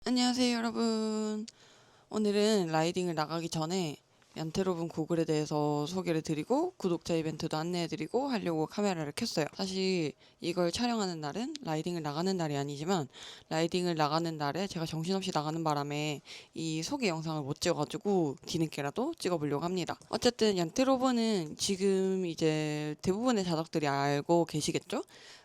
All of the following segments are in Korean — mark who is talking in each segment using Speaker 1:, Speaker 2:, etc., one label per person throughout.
Speaker 1: 안녕하세요 여러분. 오늘은 라이딩을 나가기 전에 얀테로분 고글에 대해서 소개를 드리고 구독자 이벤트도 안내해드리고 하려고 카메라를 켰어요. 사실 이걸 촬영하는 날은 라이딩을 나가는 날이 아니지만 라이딩을 나가는 날에 제가 정신없이 나가는 바람에 이 소개 영상을 못 찍어가지고 뒤늦게라도 찍어보려고 합니다. 어쨌든 얀테로분은 지금 이제 대부분의 자덕들이 알고 계시겠죠?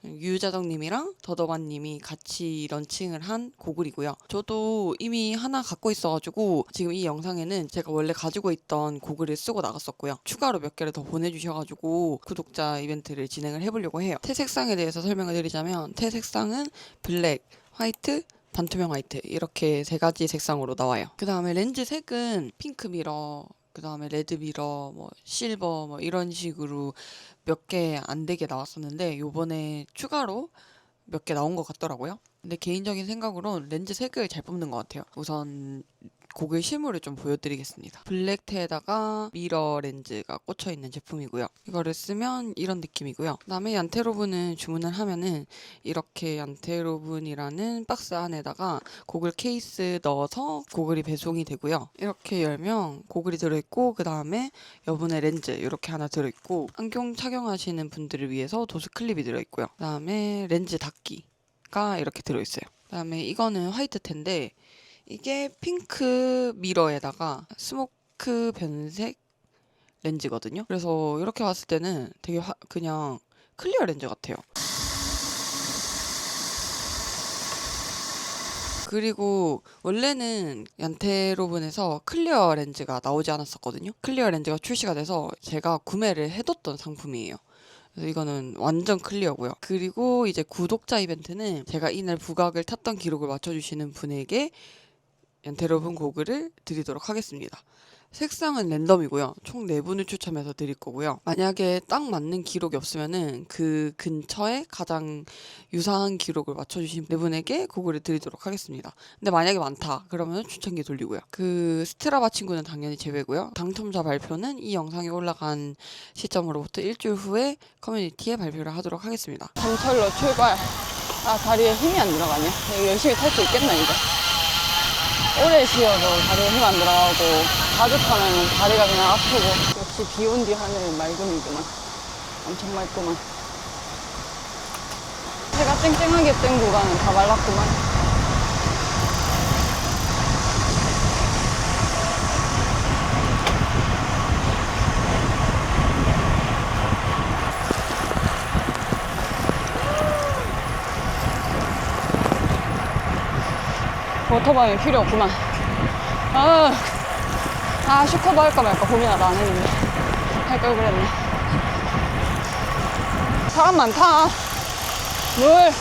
Speaker 1: 유자덕님이랑 더더반님이 같이 런칭을 한 고글이고요. 저도 이미 하나 갖고 있어가지고 지금 이 영상에는 제가 원래 가지고 있던 고글을 쓰고 나갔었고요. 추가로 몇 개를 더 보내주셔가지고 구독자 이벤트를 진행을 해보려고 해요. 태색상에 대해서 설명을 드리자면 태색상은 블랙, 화이트, 반투명 화이트 이렇게 세 가지 색상으로 나와요. 그 다음에 렌즈 색은 핑크 미러, 그 다음에 레드 미러, 뭐 실버 뭐 이런 식으로 몇 개 안 되게 나왔었는데 요번에 추가로 몇 개 나온 것 같더라고요. 근데 개인적인 생각으로 렌즈 색을 잘 뽑는 것 같아요. 우선 고글 실물을 좀 보여드리겠습니다. 블랙테에다가 미러 렌즈가 꽂혀 있는 제품이고요. 이거를 쓰면 이런 느낌이고요. 그다음에 얀테로분은 주문을 하면은 이렇게 얀테로분이라는 박스 안에다가 고글 케이스 넣어서 고글이 배송이 되고요. 이렇게 열면 고글이 들어있고 그 다음에 여분의 렌즈 이렇게 하나 들어있고 안경 착용하시는 분들을 위해서 도수 클립이 들어있고요. 그 다음에 렌즈 닫기가 이렇게 들어있어요. 그 다음에 이거는 화이트텐데 이게 핑크 미러에다가 스모크 변색 렌즈거든요. 그래서 이렇게 봤을 때는 되게 그냥 클리어 렌즈 같아요. 그리고 원래는 얀테로븐에서 클리어 렌즈가 나오지 않았었거든요. 클리어 렌즈가 출시가 돼서 제가 구매를 해뒀던 상품이에요. 그래서 이거는 완전 클리어고요. 그리고 이제 구독자 이벤트는 제가 이날 부각을 탔던 기록을 맞춰주시는 분에게 얀테로분 고글을 드리도록 하겠습니다. 색상은 랜덤이고요. 총 4분을 추첨해서 드릴 거고요. 만약에 딱 맞는 기록이 없으면은 그 근처에 가장 유사한 기록을 맞춰주신 4분에게 고글을 드리도록 하겠습니다. 근데 만약에 많다 그러면 추천기 돌리고요. 그 스트라바 친구는 당연히 제외고요. 당첨자 발표는 이 영상이 올라간 시점으로부터 일주일 후에 커뮤니티에 발표를 하도록 하겠습니다.
Speaker 2: 잠철로 출발. 아, 다리에 힘이 안 들어가네. 이거 열심히 탈 수 있겠나 이제. 오래 쉬어도 다리에 힘 안 들어가고 자주 타면 다리가 그냥 아프고. 역시 비 온 뒤 하늘은 맑음이구만. 엄청 맑구만. 해가 쨍쨍하게 뜬 구간은 다 말랐구만. 워터밤이 필요 없구만. 슈커버 할까 말까 고민하다 안 했는데 할 걸 그랬네. 사람 많다. 물.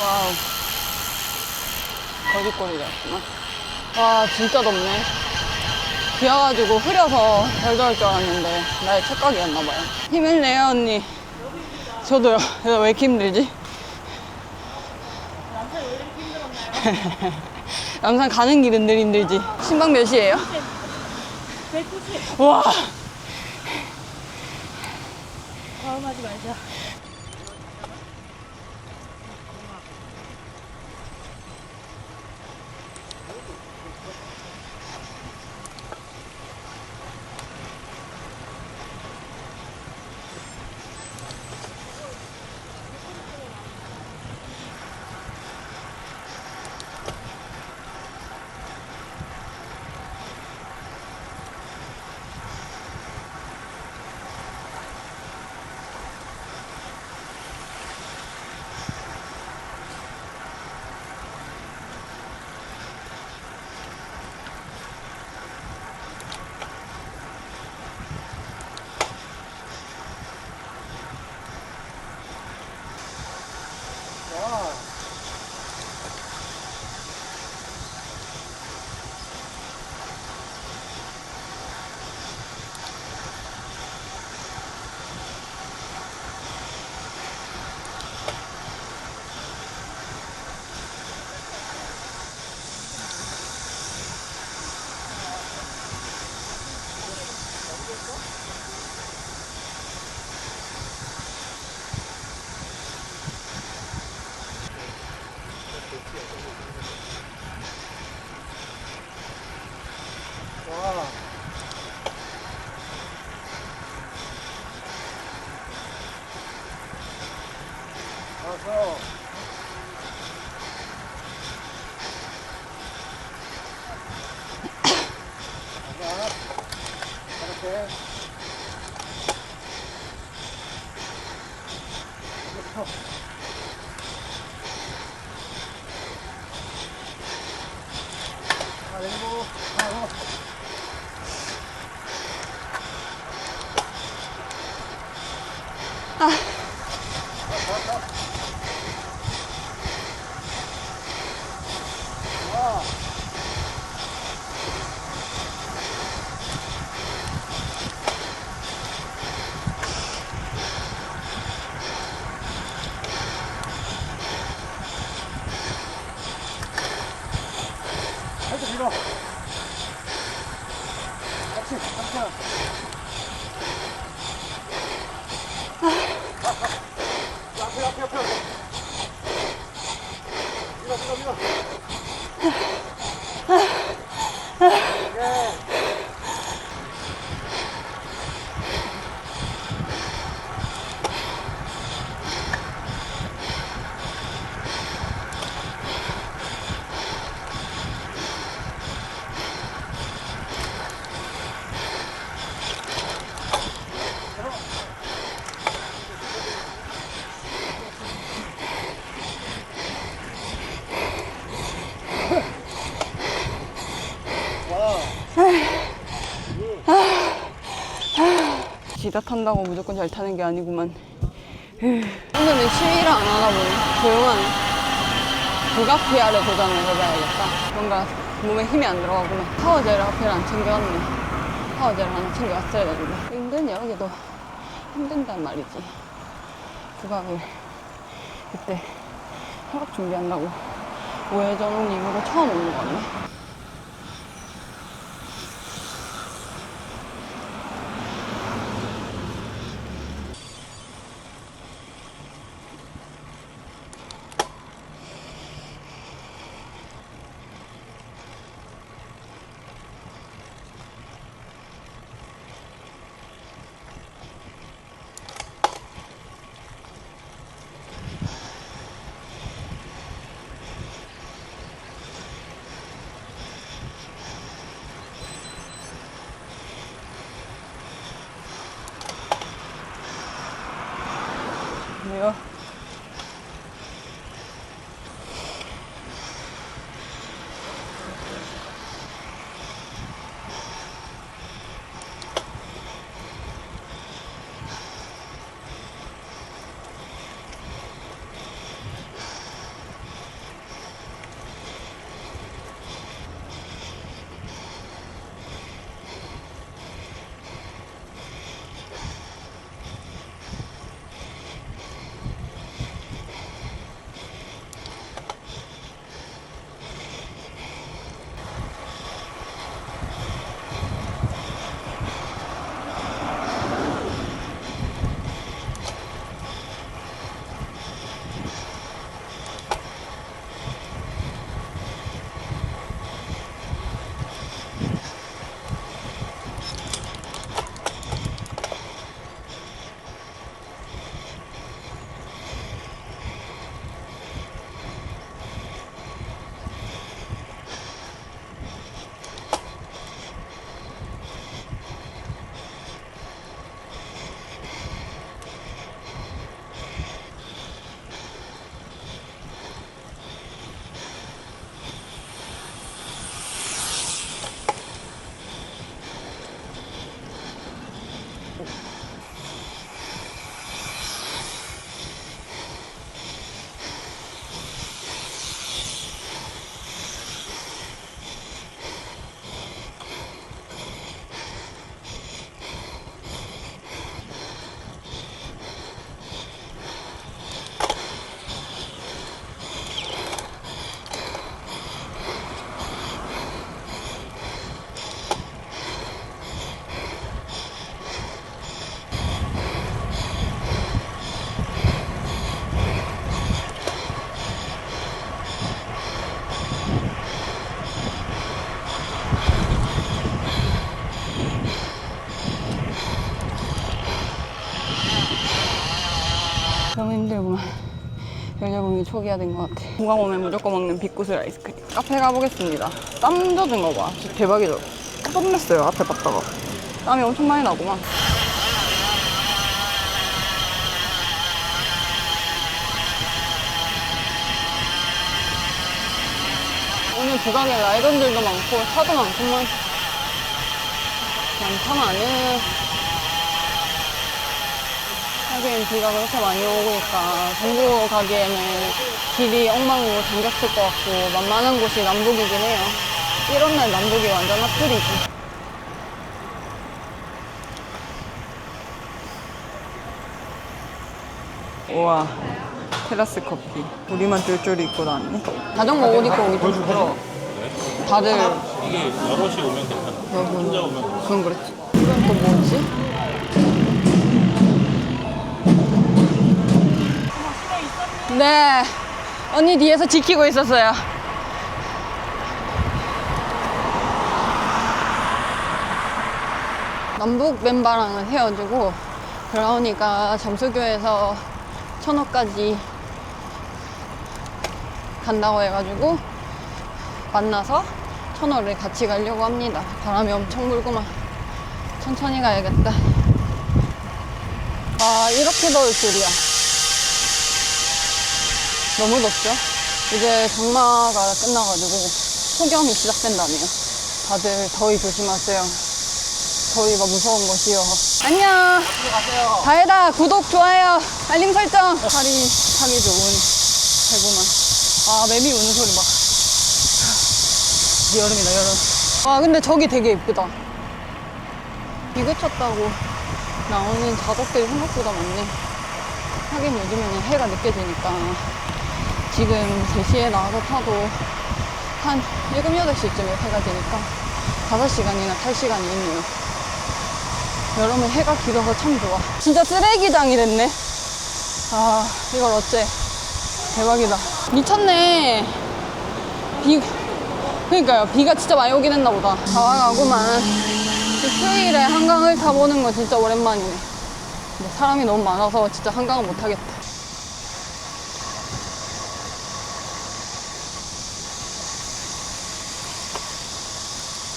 Speaker 2: 와우. 거짓골이랬구나. 와, 진짜 덥네. 비 와가지고 흐려서 덜 더울 줄 알았는데 나의 착각이었나봐요. 힘을 내요 언니. 저도요. 왜 이렇게 힘들지?
Speaker 3: 남산 왜 이렇게 힘들었나요?
Speaker 2: 남산 가는 길은 늘 힘들지. 신방 몇이에요?
Speaker 3: 190.
Speaker 2: 와.
Speaker 3: 다음하지 말자.
Speaker 4: 살짝 밀어. 같이, 같이. 앞에. 밀어. 오케이.
Speaker 2: 기다 탄다고 무조건 잘 타는 게 아니구만. 오늘은 시위를 안 하나 보네. 조용하네. 불가피아를 도전을 해봐야겠다. 뭔가 몸에 힘이 안 들어가구나. 파워젤을 하필 안 챙겨왔네. 파워젤을 하나 챙겨왔어야 되는데. 은근히 여기도 힘든단 말이지. 국악을 그때 협업 준비한다고 5회전 이후로 처음 오는 거 같네. 왜요? 너무 힘들구만. 열려보기 초기화 된 것 같아. 공강 오면 무조건 먹는 빅구슬 아이스크림. 카페 가보겠습니다. 땀 젖은 거 봐. 진짜 대박이죠? 땀 냈어요, 앞에 봤다가. 땀이 엄청 많이 나구만. 오늘 부각에 라이던들도 많고 차도 많구만. 많다마는 하긴 비가 그렇게 많이 오니까 전부 가기에는 길이 엉망으로 잠겼을 것 같고 만만한 곳이 남북이긴 해요. 이런 날 남북이 완전 핫플이지. 우와, 테라스 커피. 우리만 쫄쫄이 입고 다니네. 자전거 옷 입고 오기 좀 부끄러워. 다들
Speaker 5: 이게 여럿이 오면 괜찮아. 혼자 오면
Speaker 2: 그건 그렇지. 이건 또 뭐지? 네, 언니 뒤에서 지키고 있었어요. 남북 멤버랑은 헤어지고 그러니까 잠수교에서 천호까지 간다고 해가지고 만나서 천호를 같이 가려고 합니다. 바람이 엄청 불구만. 천천히 가야겠다. 아, 이렇게 더울 줄이야. 너무 덥죠? 이제 장마가 끝나가지고 폭염이 시작된다네요. 다들 더위 조심하세요. 더위가 무서운 것이요. 안녕. 다혜다 구독, 좋아요, 알림 설정. 팔이 타기 좋은 해구만. 아, 매미 우는 소리 봐. 여름이다, 여름. 아, 근데 저기 되게 예쁘다. 비 그쳤다고 나오는 자석들이 생각보다 많네. 하긴 요즘에는 해가 늦게 지니까 지금 3시에 나와서 타도 한 7, 8시쯤에 해가 지니까 5시간이나 탈 시간이 있네요. 여름은 해가 길어서 참 좋아. 진짜 쓰레기장이 됐네. 아, 이걸 어째. 대박이다. 미쳤네. 그러니까요. 비가 진짜 많이 오긴 했나 보다. 자왕하구만. 휴일에 한강을 타보는 건 진짜 오랜만이네. 근데 사람이 너무 많아서 진짜 한강은 못 하겠다.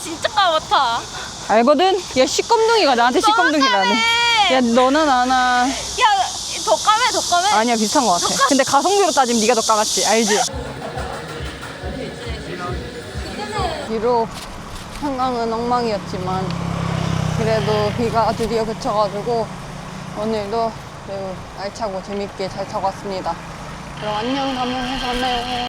Speaker 3: 진짜 까맣다.
Speaker 2: 알거든? 야, 시꺼둥이가 나한테 시꺼둥이라네. 야, 너나 나나.
Speaker 3: 야, 더 까매, 더 까매.
Speaker 2: 아니야, 비슷한 것 같아. 근데 가성비로 따지면 네가 더 까맣지, 알지? 비록 한강은 엉망이었지만 그래도 비가 드디어 그쳐가지고 오늘도 매우 알차고 재밌게 잘 타고 왔습니다. 그럼 안녕, 다음에 해서 만나요.